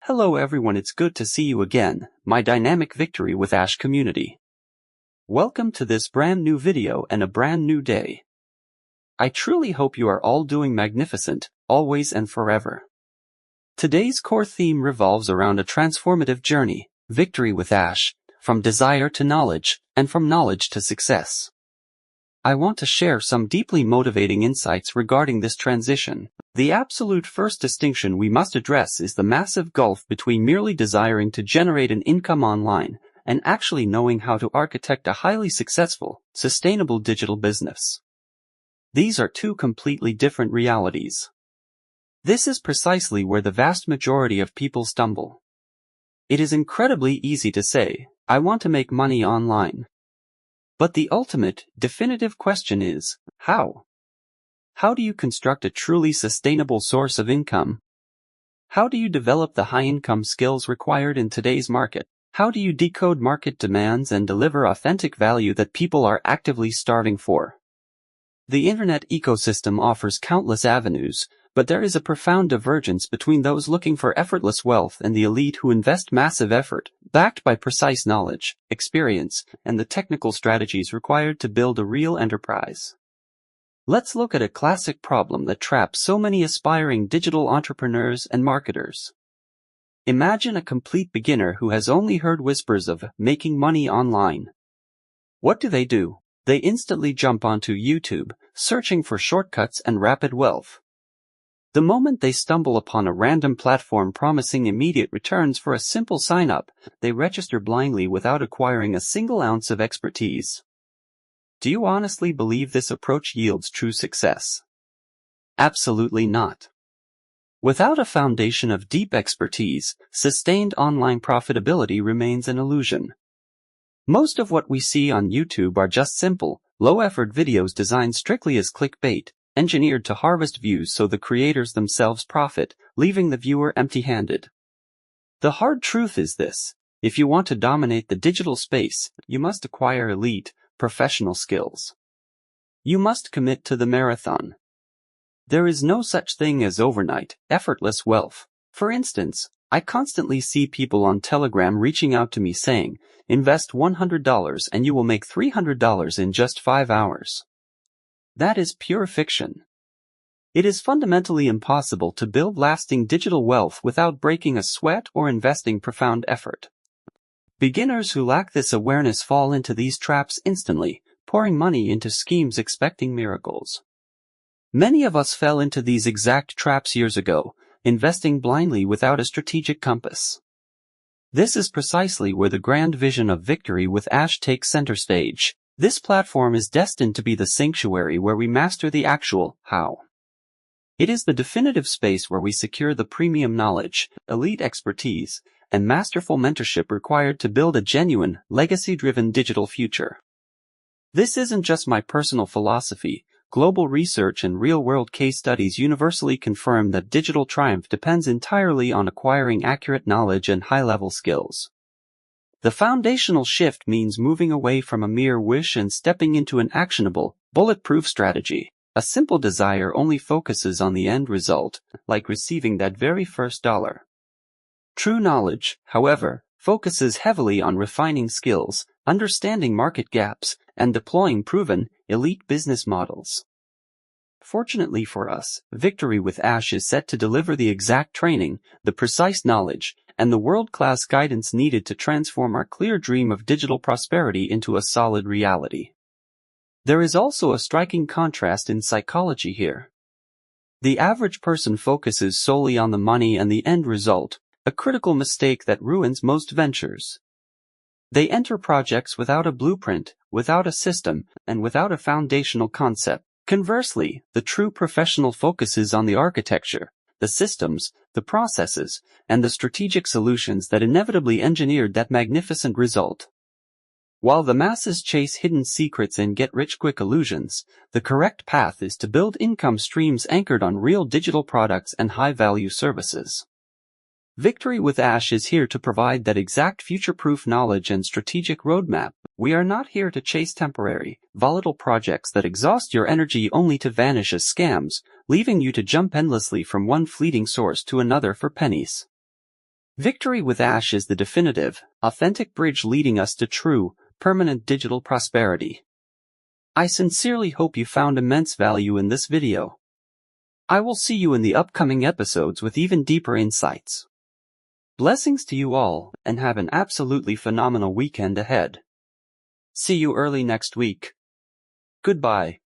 Hello everyone, it's good to see you again, my dynamic Victory with Ash community. Welcome to this brand new video and a brand new day. I truly hope you are all doing magnificent, always and forever. Today's core theme revolves around a transformative journey, Victory with Ash, from desire to knowledge, and from knowledge to success. I want to share some deeply motivating insights regarding this transition. The absolute first distinction we must address is the massive gulf between merely desiring to generate an income online and actually knowing how to architect a highly successful, sustainable digital business. These are two completely different realities. This is precisely where the vast majority of people stumble. It is incredibly easy to say, I want to make money online. But the ultimate, definitive question is, how? How do you construct a truly sustainable source of income? How do you develop the high-income skills required in today's market? How do you decode market demands and deliver authentic value that people are actively starving for? The internet ecosystem offers countless avenues, but there is a profound divergence between those looking for effortless wealth and the elite who invest massive effort, backed by precise knowledge, experience, and the technical strategies required to build a real enterprise. Let's look at a classic problem that traps so many aspiring digital entrepreneurs and marketers. Imagine a complete beginner who has only heard whispers of making money online. What do? They instantly jump onto YouTube, searching for shortcuts and rapid wealth. The moment they stumble upon a random platform promising immediate returns for a simple sign-up, they register blindly without acquiring a single ounce of expertise. Do you honestly believe this approach yields true success? Absolutely not. Without a foundation of deep expertise, sustained online profitability remains an illusion. Most of what we see on YouTube are just simple, low-effort videos designed strictly as clickbait, engineered to harvest views so the creators themselves profit, leaving the viewer empty-handed. The hard truth is this: if you want to dominate the digital space, you must acquire elite, professional skills. You must commit to the marathon. There is no such thing as overnight, effortless wealth. For instance, I constantly see people on Telegram reaching out to me saying, invest $100 and you will make $300 in just 5 hours. That is pure fiction. It is fundamentally impossible to build lasting digital wealth without breaking a sweat or investing profound effort. Beginners who lack this awareness fall into these traps instantly, pouring money into schemes expecting miracles. Many of us fell into these exact traps years ago, investing blindly without a strategic compass. This is precisely where the grand vision of Victory with Ash takes center stage. This platform is destined to be the sanctuary where we master the actual how. It is the definitive space where we secure the premium knowledge, elite expertise, and masterful mentorship required to build a genuine, legacy-driven digital future. This isn't just my personal philosophy. Global research and real-world case studies universally confirm that digital triumph depends entirely on acquiring accurate knowledge and high-level skills. The foundational shift means moving away from a mere wish and stepping into an actionable, bulletproof strategy. A simple desire only focuses on the end result, like receiving that very first dollar. True knowledge, however, focuses heavily on refining skills, understanding market gaps, and deploying proven, elite business models. Fortunately for us, Victory with Ash is set to deliver the exact training, the precise knowledge, and the world-class guidance needed to transform our clear dream of digital prosperity into a solid reality. There is also a striking contrast in psychology here. The average person focuses solely on the money and the end result, a critical mistake that ruins most ventures. They enter projects without a blueprint, without a system, and without a foundational concept. Conversely, the true professional focuses on the architecture, the systems, the processes, and the strategic solutions that inevitably engineered that magnificent result. While the masses chase hidden secrets and get-rich-quick illusions, the correct path is to build income streams anchored on real digital products and high-value services. Victory with Ash is here to provide that exact future-proof knowledge and strategic roadmap. We are not here to chase temporary, volatile projects that exhaust your energy only to vanish as scams, leaving you to jump endlessly from one fleeting source to another for pennies. Victory with Ash is the definitive, authentic bridge leading us to true, permanent digital prosperity. I sincerely hope you found immense value in this video. I will see you in the upcoming episodes with even deeper insights. Blessings to you all, and have an absolutely phenomenal weekend ahead. See you early next week. Goodbye.